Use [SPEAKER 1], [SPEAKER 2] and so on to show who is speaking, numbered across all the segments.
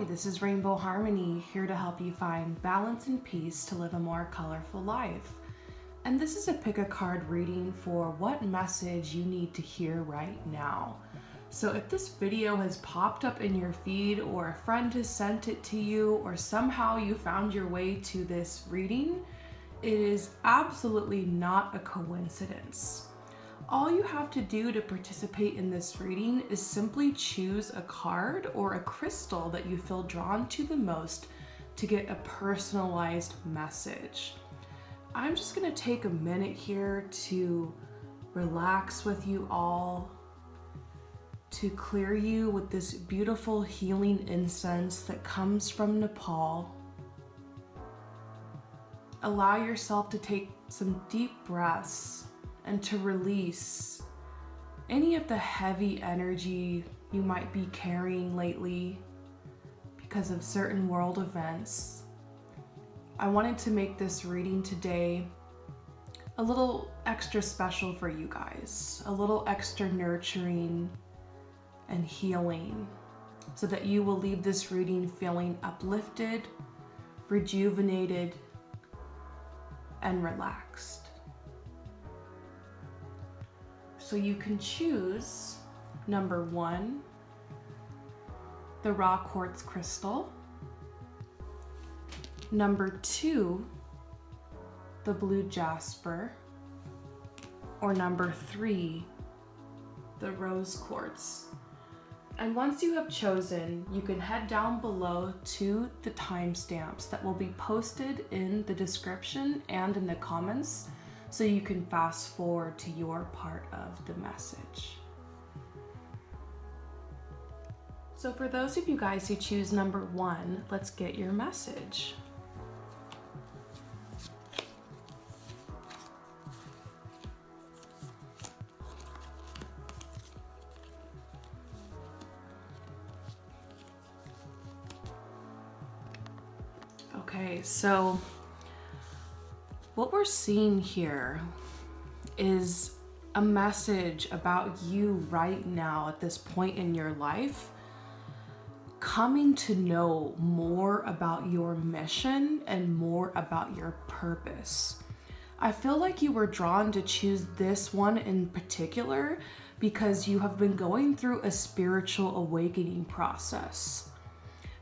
[SPEAKER 1] Hi, this is Rainbow Harmony, here to help you find balance and peace to live a more colorful life. And this is a pick a card reading for what message you need to hear right now. So if this video has popped up in your feed, or a friend has sent it to you, or somehow you found your way to this reading, it is absolutely not a coincidence. All you have to do to participate in this reading is simply choose a card or a crystal that you feel drawn to the most to get a personalized message. I'm just going to take a minute here to relax with you all, to clear you with this beautiful healing incense that comes from Nepal. Allow yourself to take some deep breaths and to release any of the heavy energy you might be carrying lately because of certain world events. I wanted to make this reading today a little extra special for you guys, a little extra nurturing and healing, so that you will leave this reading feeling uplifted, rejuvenated, and relaxed. So you can choose number 1, the raw quartz crystal, number 2, the blue jasper, or number 3, the rose quartz. And once you have chosen, you can head down below to the timestamps that will be posted in the description and in the comments, so you can fast forward to your part of the message. So for those of you guys who choose number 1, let's get your message. Okay, so what we're seeing here is a message about you right now at this point in your life, coming to know more about your mission and more about your purpose. I feel like you were drawn to choose this one in particular because you have been going through a spiritual awakening process.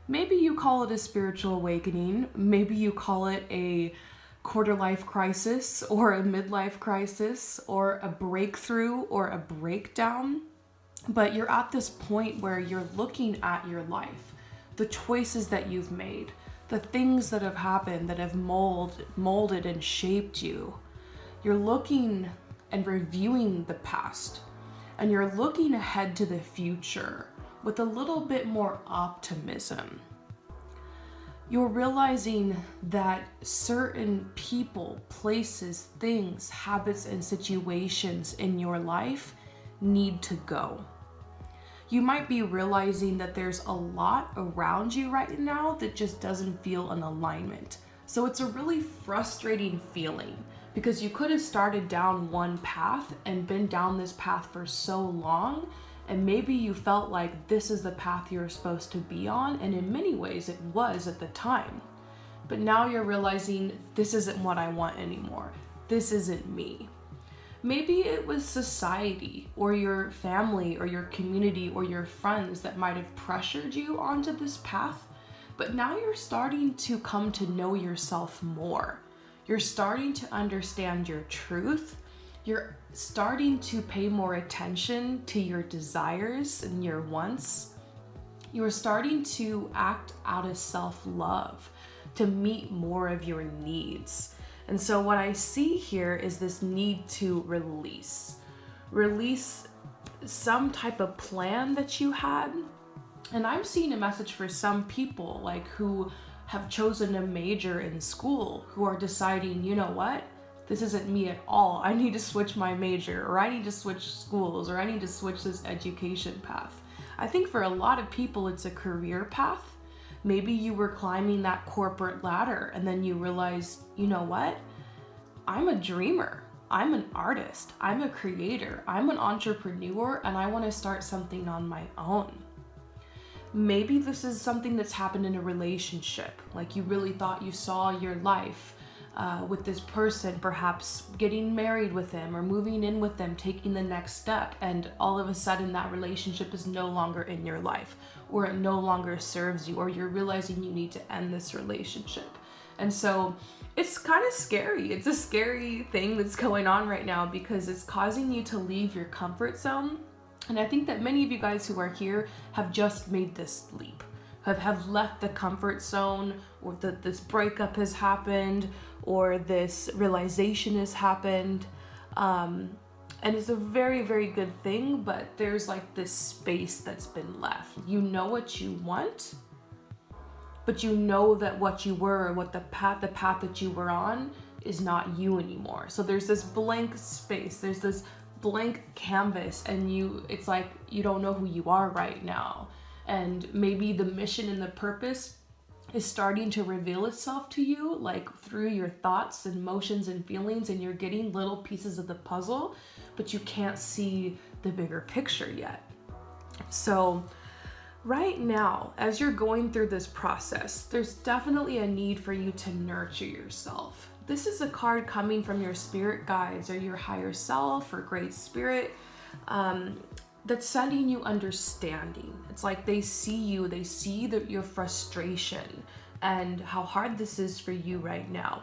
[SPEAKER 1] Maybe you call it a spiritual awakening, maybe you call it a quarter life crisis or a midlife crisis or a breakthrough or a breakdown, but you're at this point where you're looking at your life, the choices that you've made, the things that have happened that have molded and shaped you. You're looking and reviewing the past, and you're looking ahead to the future with a little bit more optimism. You're realizing that certain people, places, things, habits, and situations in your life need to go. You might be realizing that there's a lot around you right now that just doesn't feel in alignment. So it's a really frustrating feeling because you could have started down one path and been down this path for so long, and maybe you felt like this is the path you're supposed to be on, and in many ways it was at the time. But now you're realizing this isn't what I want anymore. This isn't me. Maybe it was society or your family or your community or your friends that might have pressured you onto this path, but now you're starting to come to know yourself more. You're starting to understand your truth. You're starting to pay more attention to your desires and your wants. You're starting to act out of self-love to meet more of your needs. And so what I see here is this need to release some type of plan that you had. And I'm seeing a message for some people like who have chosen a major in school, who are deciding, you know what? This isn't me at all. I need to switch my major, or I need to switch schools, or I need to switch this education path. I think for a lot of people, it's a career path. Maybe you were climbing that corporate ladder and then you realized, you know what? I'm a dreamer. I'm an artist. I'm a creator. I'm an entrepreneur, and I want to start something on my own. Maybe this is something that's happened in a relationship. Like you really thought you saw your life with this person, perhaps getting married with them or moving in with them, taking the next step, and all of a sudden that relationship is no longer in your life, or it no longer serves you, or you're realizing you need to end this relationship. And so it's kind of scary. It's a scary thing that's going on right now because it's causing you to leave your comfort zone. And I think that many of you guys who are here have just made this leap, have left the comfort zone, or that this breakup has happened, or this realization has happened. And it's a very, very good thing, but there's like this space that's been left. You know what you want, but you know that what you were, what the path that you were on is not you anymore. So there's this blank space, there's this blank canvas, and it's like you don't know who you are right now. And maybe the mission and the purpose is starting to reveal itself to you, like through your thoughts and emotions and feelings, and you're getting little pieces of the puzzle, but you can't see the bigger picture yet. So right now, as you're going through this process, there's definitely a need for you to nurture yourself. This is a card coming from your spirit guides or your higher self or great spirit that's sending you understanding. It's like they see you, they see your frustration and how hard this is for you right now.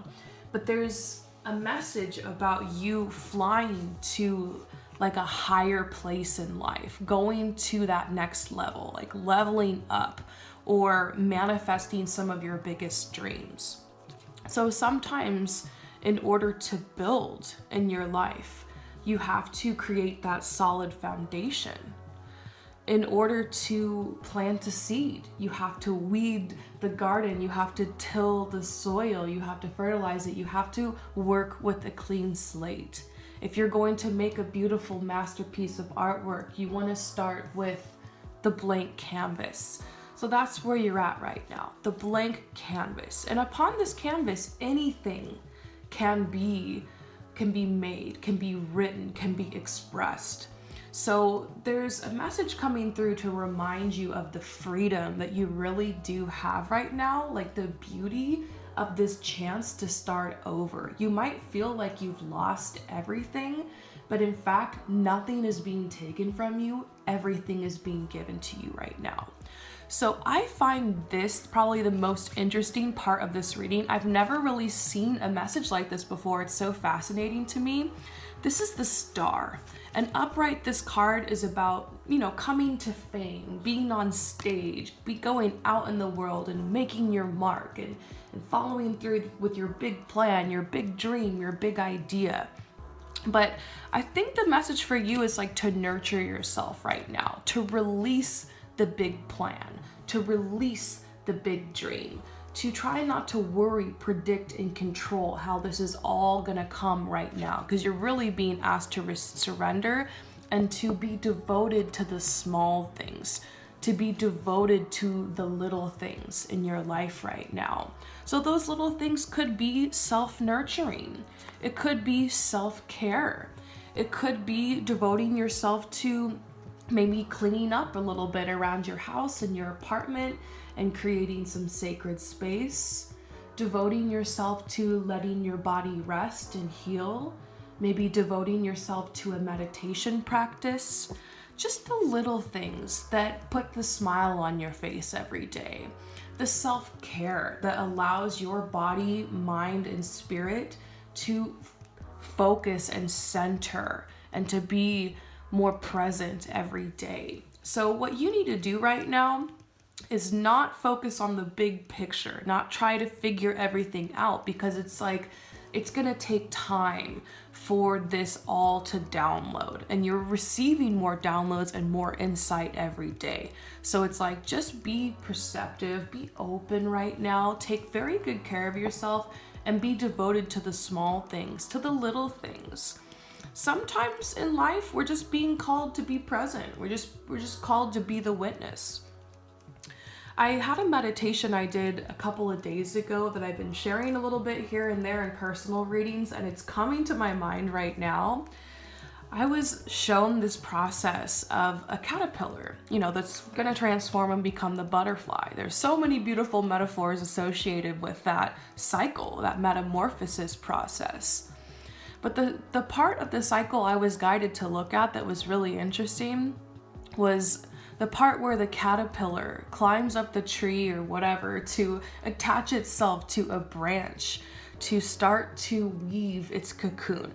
[SPEAKER 1] But there's a message about you flying to like a higher place in life, going to that next level, like leveling up or manifesting some of your biggest dreams. So sometimes in order to build in your life, you have to create that solid foundation. In order to plant a seed, you have to weed the garden, you have to till the soil, you have to fertilize it, you have to work with a clean slate. If you're going to make a beautiful masterpiece of artwork, you want to start with the blank canvas. So that's where you're at right now, the blank canvas. And upon this canvas, anything can be made, can be written, can be expressed. So there's a message coming through to remind you of the freedom that you really do have right now, like the beauty of this chance to start over. You might feel like you've lost everything, but in fact, nothing is being taken from you. Everything is being given to you right now. So I find this probably the most interesting part of this reading. I've never really seen a message like this before. It's so fascinating to me. This is the Star. And upright, this card is about, coming to fame, being on stage, going out in the world and making your mark and following through with your big plan, your big dream, your big idea. But I think the message for you is like to nurture yourself right now, to release the big plan, to release the big dream, to try not to worry, predict, and control how this is all gonna come right now, because you're really being asked to surrender and to be devoted to the small things, to be devoted to the little things in your life right now. So those little things could be self-nurturing. It could be self-care. It could be devoting yourself to maybe cleaning up a little bit around your house and your apartment and creating some sacred space, devoting yourself to letting your body rest and heal, maybe devoting yourself to a meditation practice, just the little things that put the smile on your face every day, the self-care that allows your body, mind, and spirit to focus and center and to be more present every day. So what you need to do right now is not focus on the big picture, not try to figure everything out, because it's gonna take time for this all to download, and you're receiving more downloads and more insight every day. So it's like, just be perceptive, be open right now, take very good care of yourself, and be devoted to the small things, to the little things. Sometimes in life, we're just being called to be present. We're just called to be the witness. I had a meditation I did a couple of days ago that I've been sharing a little bit here and there in personal readings, and it's coming to my mind right now. I was shown this process of a caterpillar, that's gonna transform and become the butterfly. There's so many beautiful metaphors associated with that cycle, that metamorphosis process. But the part of the cycle I was guided to look at that was really interesting was the part where the caterpillar climbs up the tree or whatever to attach itself to a branch to start to weave its cocoon.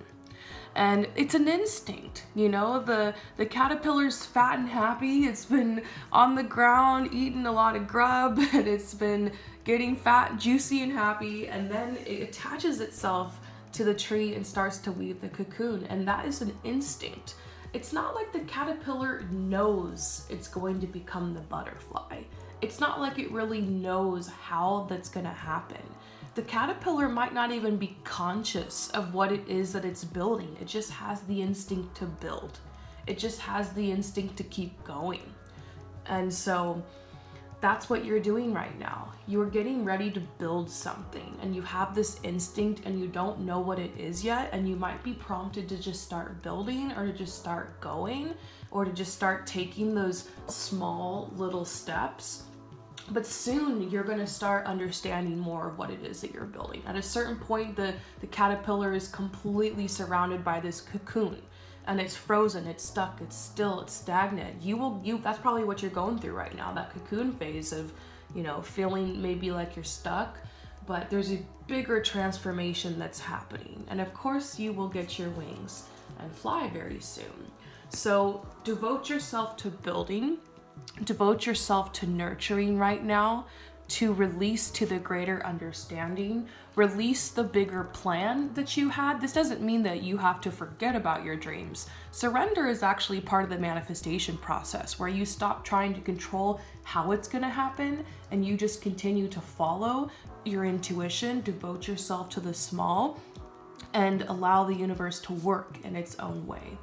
[SPEAKER 1] And it's an instinct, the caterpillar's fat and happy. It's been on the ground eating a lot of grub and it's been getting fat, juicy, and happy. And then it attaches itself to the tree and starts to weave the cocoon. And that is an instinct. It's not like the caterpillar knows it's going to become the butterfly. It's not like it really knows how that's going to happen. The caterpillar might not even be conscious of what it is that it's building. It just has the instinct to build. It just has the instinct to keep going. And so that's what you're doing right now. You're getting ready to build something and you have this instinct and you don't know what it is yet, and you might be prompted to just start building or to just start going or to just start taking those small little steps. But soon you're going to start understanding more of what it is that you're building. At a certain point, the caterpillar is completely surrounded by this cocoon and it's frozen, it's stuck, it's still, it's stagnant. That's probably what you're going through right now, that cocoon phase of, feeling maybe like you're stuck, but there's a bigger transformation that's happening. And of course you will get your wings and fly very soon. So devote yourself to building. Devote yourself to nurturing right now, to release to the greater understanding, release the bigger plan that you had. This doesn't mean that you have to forget about your dreams. Surrender is actually part of the manifestation process where you stop trying to control how it's going to happen and you just continue to follow your intuition, devote yourself to the small, and allow the universe to work in its own way.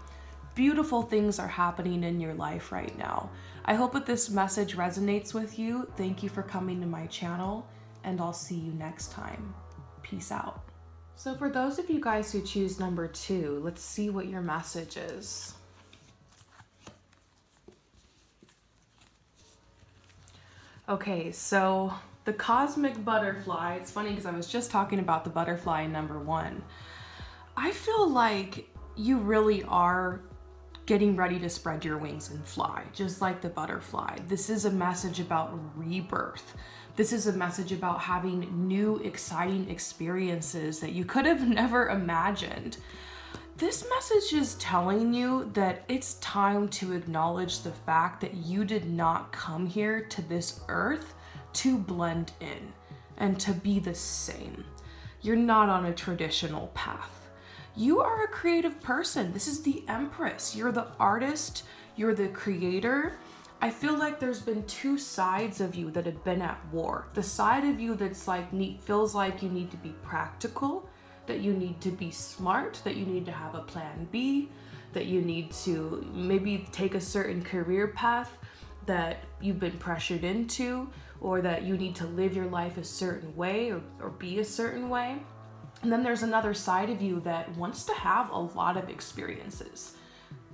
[SPEAKER 1] Beautiful things are happening in your life right now. I hope that this message resonates with you. Thank you for coming to my channel, and I'll see you next time. Peace out. So for those of you guys who choose number 2, let's see what your message is. Okay, so the cosmic butterfly, it's funny because I was just talking about the butterfly in number 1. I feel like you really are getting ready to spread your wings and fly, just like the butterfly. This is a message about rebirth. This is a message about having new, exciting experiences that you could have never imagined. This message is telling you that it's time to acknowledge the fact that you did not come here to this earth to blend in and to be the same. You're not on a traditional path. You are a creative person. This is the Empress. You're the artist. You're the creator. I feel like there's been 2 sides of you that have been at war. The side of you that's feels like you need to be practical, that you need to be smart, that you need to have a plan B, that you need to maybe take a certain career path that you've been pressured into, or that you need to live your life a certain way or be a certain way. And then there's another side of you that wants to have a lot of experiences.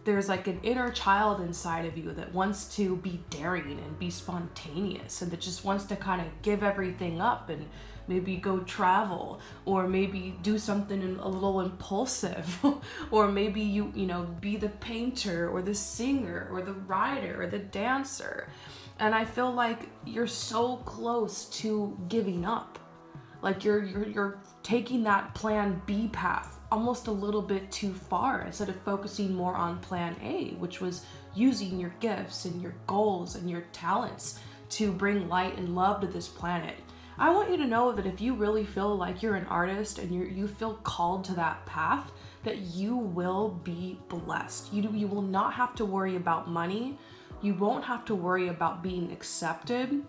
[SPEAKER 1] There's like an inner child inside of you that wants to be daring and be spontaneous and that just wants to kind of give everything up and maybe go travel or maybe do something a little impulsive or maybe you be the painter or the singer or the writer or the dancer. And I feel like you're so close to giving up. Like you're taking that plan B path almost a little bit too far instead of focusing more on plan A, which was using your gifts and your goals and your talents to bring light and love to this planet. I want you to know that if you really feel like you're an artist and you feel called to that path, that you will be blessed. You will not have to worry about money. You won't have to worry about being accepted.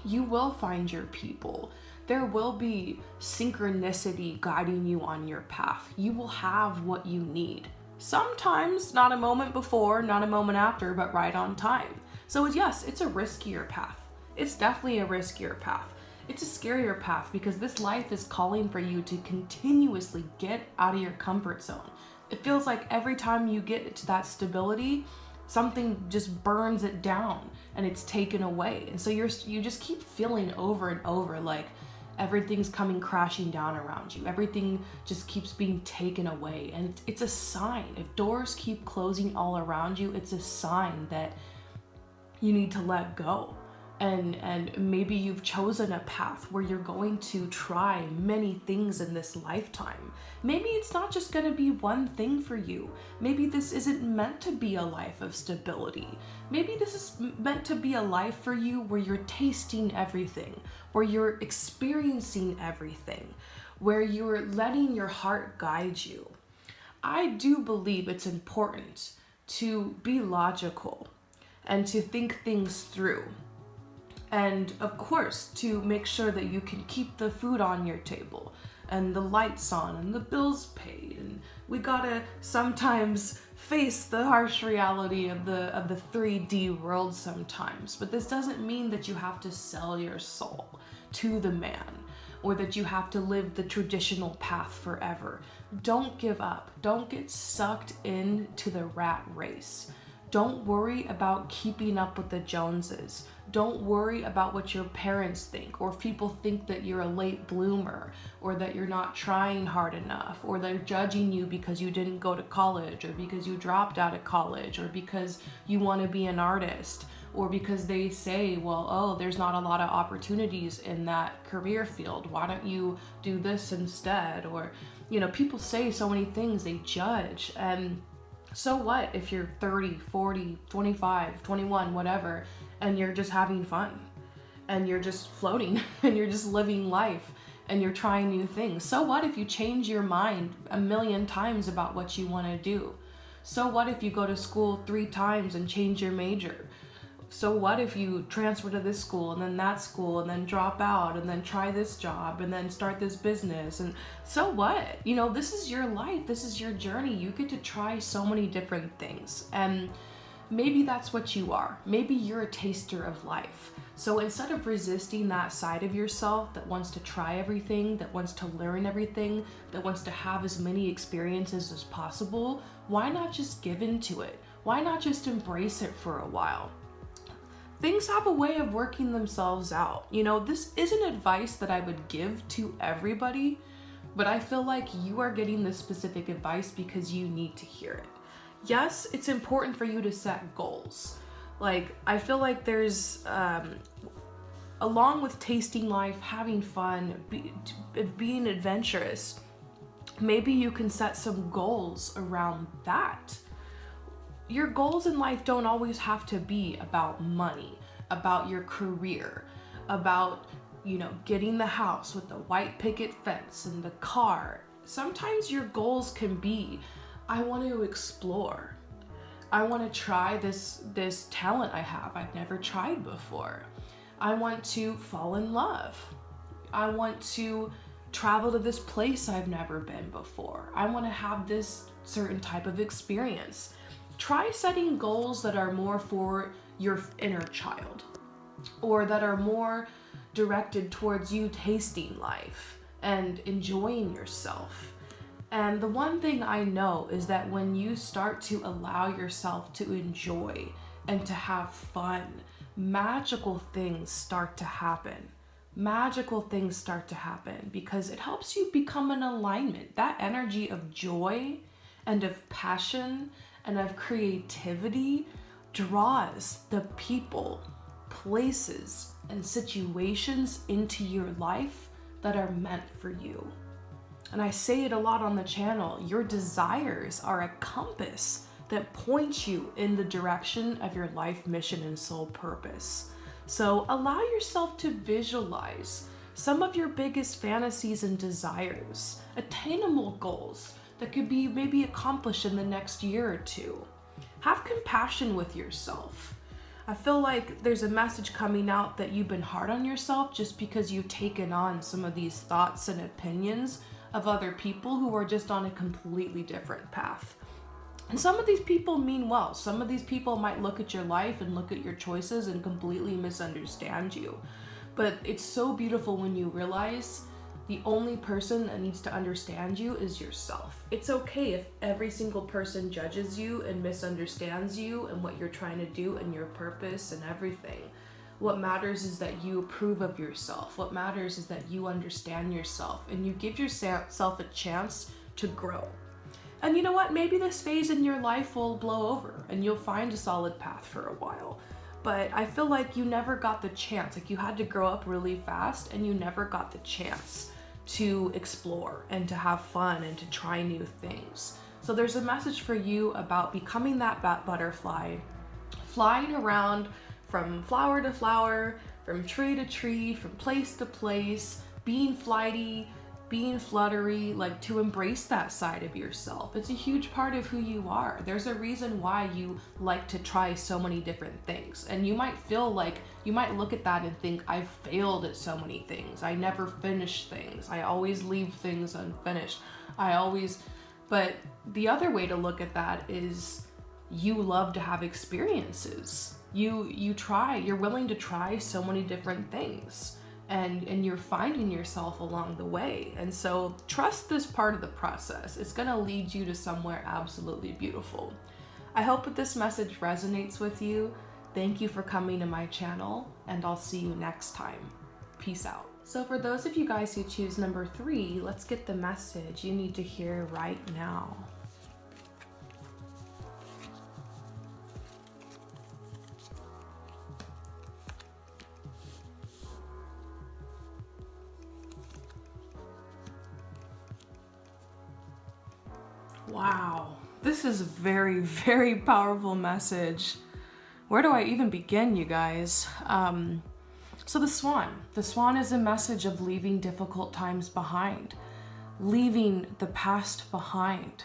[SPEAKER 1] You will find your people. There will be synchronicity guiding you on your path. You will have what you need. Sometimes not a moment before, not a moment after, but right on time. So yes, it's a riskier path. It's definitely a riskier path. It's a scarier path because this life is calling for you to continuously get out of your comfort zone. It feels like every time you get to that stability, something just burns it down and it's taken away. And so you just keep feeling over and over like everything's coming crashing down around you. Everything just keeps being taken away. And it's a sign. If doors keep closing all around you, it's a sign that you need to let go. And maybe you've chosen a path where you're going to try many things in this lifetime. Maybe it's not just going to be one thing for you. Maybe this isn't meant to be a life of stability. Maybe this is meant to be a life for you where you're tasting everything, where you're experiencing everything, where you're letting your heart guide you. I do believe it's important to be logical and to think things through. And of course, to make sure that you can keep the food on your table and the lights on and the bills paid. And we gotta sometimes face the harsh reality of the 3D world sometimes. But this doesn't mean that you have to sell your soul to the man or that you have to live the traditional path forever. Don't give up. Don't get sucked into the rat race. Don't worry about keeping up with the Joneses. Don't worry about what your parents think, or if people think that you're a late bloomer, or that you're not trying hard enough, or they're judging you because you didn't go to college, or because you dropped out of college, or because you want to be an artist, or because they say, well, oh, there's not a lot of opportunities in that career field. Why don't you do this instead? Or, people say so many things, they judge. And so what if you're 30, 40, 25, 21, whatever, and you're just having fun and you're just floating and you're just living life and you're trying new things? So what if you change your mind a million times about what you want to do? So what if you go to school 3 times and change your major? So what if you transfer to this school and then that school and then drop out and then try this job and then start this business? And so what? This is your life. This is your journey. You get to try so many different things. And maybe that's what you are. Maybe you're a taster of life. So instead of resisting that side of yourself that wants to try everything, that wants to learn everything, that wants to have as many experiences as possible, why not just give into it? Why not just embrace it for a while? Things have a way of working themselves out. This isn't advice that I would give to everybody, but I feel like you are getting this specific advice because you need to hear it. Yes, it's important for you to set goals. I feel like there's, along with tasting life, having fun, being adventurous, maybe you can set some goals around that. Your goals in life don't always have to be about money, about your career, about, getting the house with the white picket fence and the car. Sometimes your goals can be, I want to explore. I want to try this talent I have I've never tried before. I want to fall in love. I want to travel to this place I've never been before. I want to have this certain type of experience. Try setting goals that are more for your inner child, or that are more directed towards you tasting life and enjoying yourself. And the one thing I know is that when you start to allow yourself to enjoy and to have fun, magical things start to happen. Magical things start to happen because it helps you become in alignment. That energy of joy and of passion and of creativity draws the people, places, and situations into your life that are meant for you. And I say it a lot on the channel, your desires are a compass that points you in the direction of your life mission and soul purpose. So allow yourself to visualize some of your biggest fantasies and desires, attainable goals that could be maybe accomplished in the next year or 2. Have compassion with yourself. I feel like there's a message coming out that you've been hard on yourself just because you've taken on some of these thoughts and opinions of other people who are just on a completely different path. And some of these people mean well. Some of these people might look at your life and look at your choices and completely misunderstand you. But it's so beautiful when you realize, The only person that needs to understand you is yourself. It's okay if every single person judges you and misunderstands you and what you're trying to do and your purpose and everything. What matters is that you approve of yourself. What matters is that you understand yourself and you give yourself a chance to grow. And you know what? Maybe this phase in your life will blow over and you'll find a solid path for a while. But I feel like you never got the chance. Like, you had to grow up really fast and you never got the chance to explore and to have fun and to try new things. So there's a message for you about becoming that butterfly, flying around from flower to flower, from tree to tree, from place to place, being flighty, being fluttery, like to embrace that side of yourself. It's a huge part of who you are. There's a reason why you like to try so many different things. And you might feel like, you might look at that and think, I've failed at so many things. I never finish things. I always leave things unfinished. But the other way to look at that is you love to have experiences. You're willing to try so many different things. And you're finding yourself along the way. And so trust this part of the process. It's gonna lead you to somewhere absolutely beautiful. I hope that this message resonates with you. Thank you for coming to my channel, and I'll see you next time. Peace out. So for those of you guys who choose number 3, let's get the message you need to hear right now. Wow, this is a very, very powerful message. Where do I even begin, you guys? So the swan is a message of leaving difficult times behind, leaving the past behind.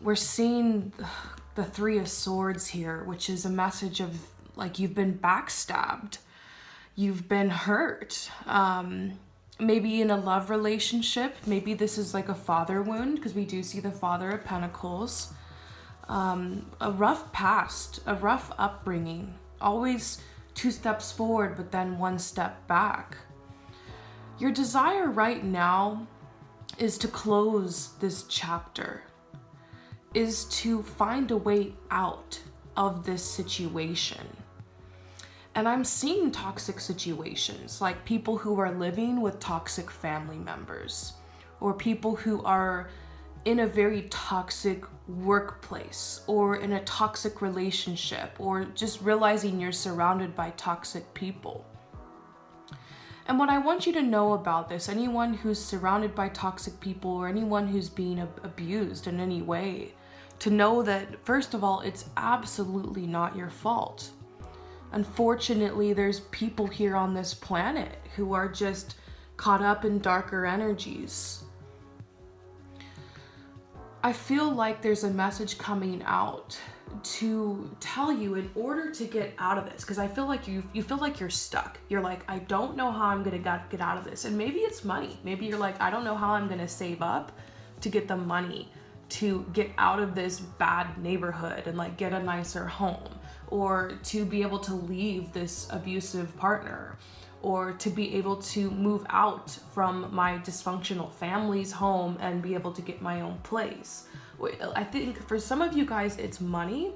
[SPEAKER 1] We're seeing the 3 of Swords here, which is a message of like you've been backstabbed, you've been hurt. Maybe in a love relationship, maybe this is like a father wound, because we do see the Father of Pentacles. A rough past, a rough upbringing, always 2 steps forward, but then 1 step back. Your desire right now is to close this chapter, is to find a way out of this situation. And I'm seeing toxic situations, like people who are living with toxic family members, or people who are in a very toxic workplace, or in a toxic relationship, or just realizing you're surrounded by toxic people. And what I want you to know about this, anyone who's surrounded by toxic people, or anyone who's being abused in any way, to know that, first of all, it's absolutely not your fault. Unfortunately, there's people here on this planet who are just caught up in darker energies. I feel like there's a message coming out to tell you, in order to get out of this, because I feel like you feel like you're stuck. You're like, I don't know how I'm gonna get out of this. And maybe it's money. Maybe you're like, I don't know how I'm gonna save up to get the money to get out of this bad neighborhood and like get a nicer home, or to be able to leave this abusive partner, or to be able to move out from my dysfunctional family's home and be able to get my own place. I think for some of you guys, it's money.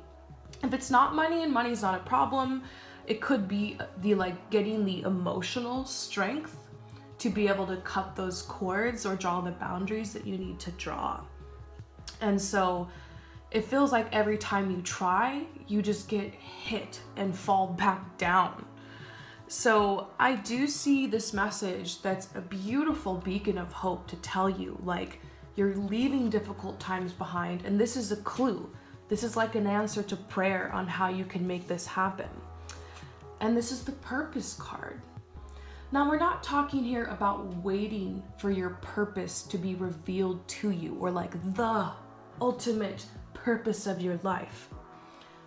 [SPEAKER 1] If it's not money, and money's not a problem, it could be getting the emotional strength to be able to cut those cords or draw the boundaries that you need to draw. And so it feels like every time you try, you just get hit and fall back down. So I do see this message that's a beautiful beacon of hope to tell you, like, you're leaving difficult times behind, and this is a clue. This is like an answer to prayer on how you can make this happen. And this is the Purpose card. Now, we're not talking here about waiting for your purpose to be revealed to you, or like the ultimate purpose of your life.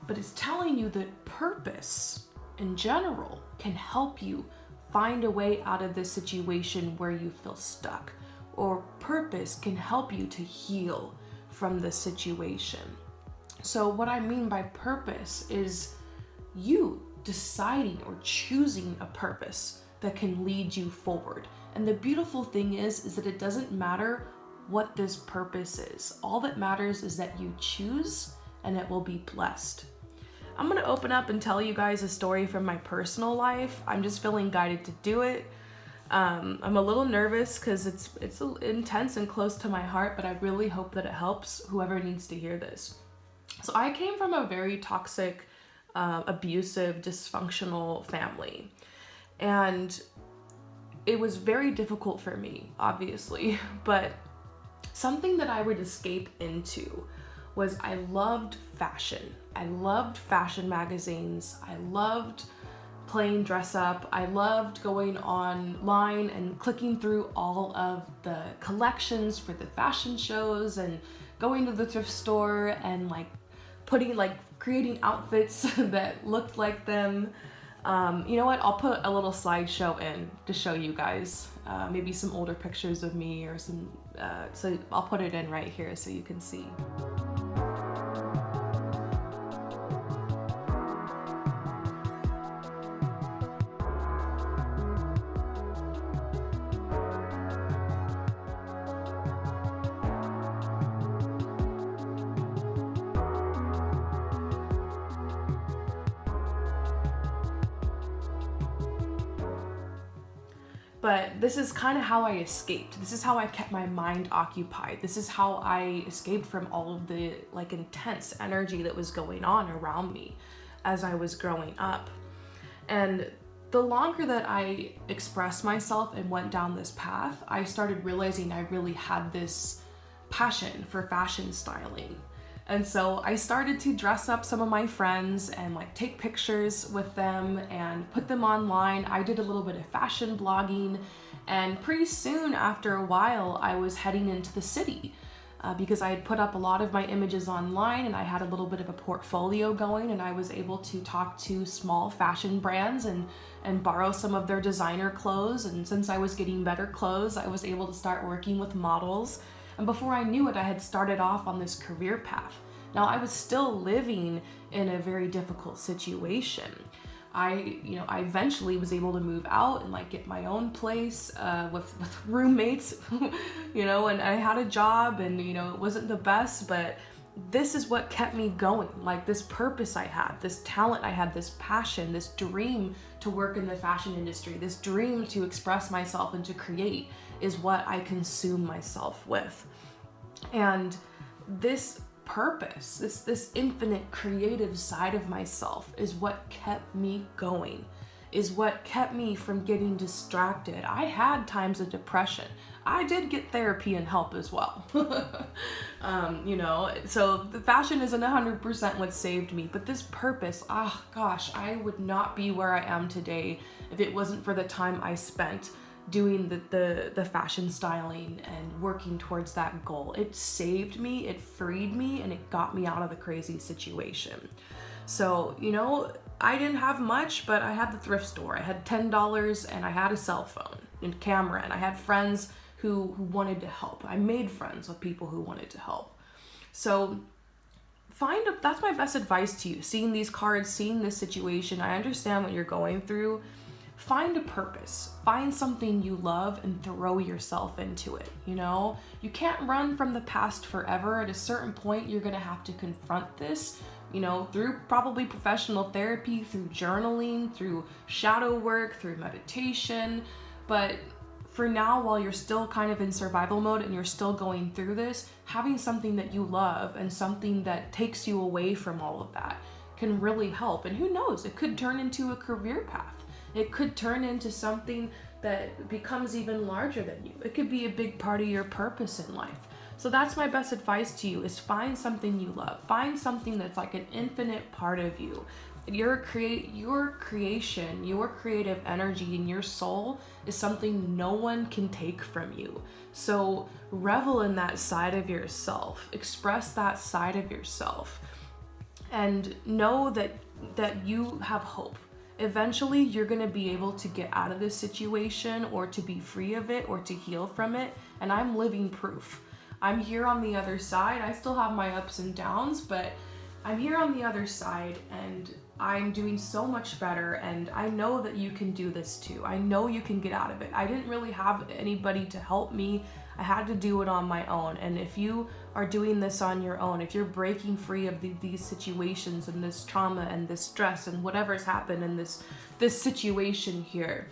[SPEAKER 1] But it's telling you that purpose in general can help you find a way out of this situation where you feel stuck, or purpose can help you to heal from the situation. So what I mean by purpose is you deciding or choosing a purpose that can lead you forward And the beautiful thing is that it doesn't matter what this purpose is. All that matters is that you choose, and it will be blessed. I'm gonna open up and tell you guys a story from my personal life. I'm just feeling guided to do it. I'm a little nervous because it's intense and close to my heart, but I really hope that it helps whoever needs to hear this. So I came from a very toxic, abusive, dysfunctional family. And it was very difficult for me, obviously, but something that I would escape into was I loved fashion. I loved fashion magazines. I loved playing dress up. I loved going online and clicking through all of the collections for the fashion shows and going to the thrift store and creating outfits that looked like them. You know what? I'll put a little slideshow in to show you guys, maybe some older pictures of me or some, so I'll put it in right here so you can see. But this is kind of how I escaped. This is how I kept my mind occupied. This is how I escaped from all of the intense energy that was going on around me as I was growing up. And the longer that I expressed myself and went down this path, I started realizing I really had this passion for fashion styling. And so I started to dress up some of my friends and take pictures with them and put them online. I did a little bit of fashion blogging, and pretty soon after a while I was heading into the city because I had put up a lot of my images online and I had a little bit of a portfolio going, and I was able to talk to small fashion brands and borrow some of their designer clothes. And since I was getting better clothes, I was able to start working with models. And before I knew it, I had started off on this career path. Now, I was still living in a very difficult situation. I eventually was able to move out and get my own place with roommates, and I had a job, and it wasn't the best, but this is what kept me going. This purpose I had, this talent I had, this passion, this dream to work in the fashion industry, this dream to express myself and to create is what I consume myself with. And this purpose, this infinite creative side of myself is what kept me going, is what kept me from getting distracted. I had times of depression. I did get therapy and help as well. So the fashion isn't 100% what saved me, but this purpose, I would not be where I am today if it wasn't for the time I spent doing the fashion styling and working towards that goal. It saved me, it freed me, and it got me out of the crazy situation. So, I didn't have much, but I had the thrift store. I had $10 and I had a cell phone and camera, and I had friends who wanted to help. I made friends with people who wanted to help. So that's my best advice to you. Seeing these cards, seeing this situation, I understand what you're going through. Find a purpose, find something you love and throw yourself into it. You can't run from the past forever. At a certain point, you're gonna have to confront this, through probably professional therapy, through journaling, through shadow work, through meditation. But for now, while you're still kind of in survival mode and you're still going through this, having something that you love and something that takes you away from all of that can really help. And who knows, it could turn into a career path. It could turn into something that becomes even larger than you. It could be a big part of your purpose in life. So that's my best advice to you, is find something you love. Find something that's an infinite part of you. Your creation, your creative energy, and your soul is something no one can take from you. So revel in that side of yourself. Express that side of yourself. And know that you have hope. Eventually, you're going to be able to get out of this situation, or to be free of it, or to heal from it. And I'm living proof. I'm here on the other side. I still have my ups and downs, but I'm here on the other side, and I'm doing so much better, and I know that you can do this too. I know you can get out of it. I didn't really have anybody to help me. I had to do it on my own. And if you are doing this on your own, if you're breaking free of these situations and this trauma and this stress and whatever's happened in this situation here,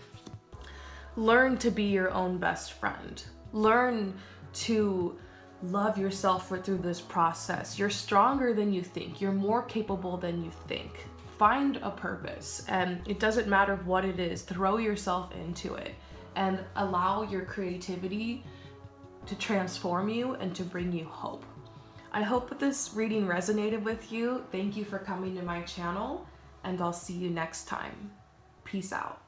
[SPEAKER 1] learn to be your own best friend. Learn to love yourself through this process. You're stronger than you think. You're more capable than you think. Find a purpose, and it doesn't matter what it is. Throw yourself into it and allow your creativity to transform you and to bring you hope. I hope that this reading resonated with you. Thank you for coming to my channel, and I'll see you next time. Peace out.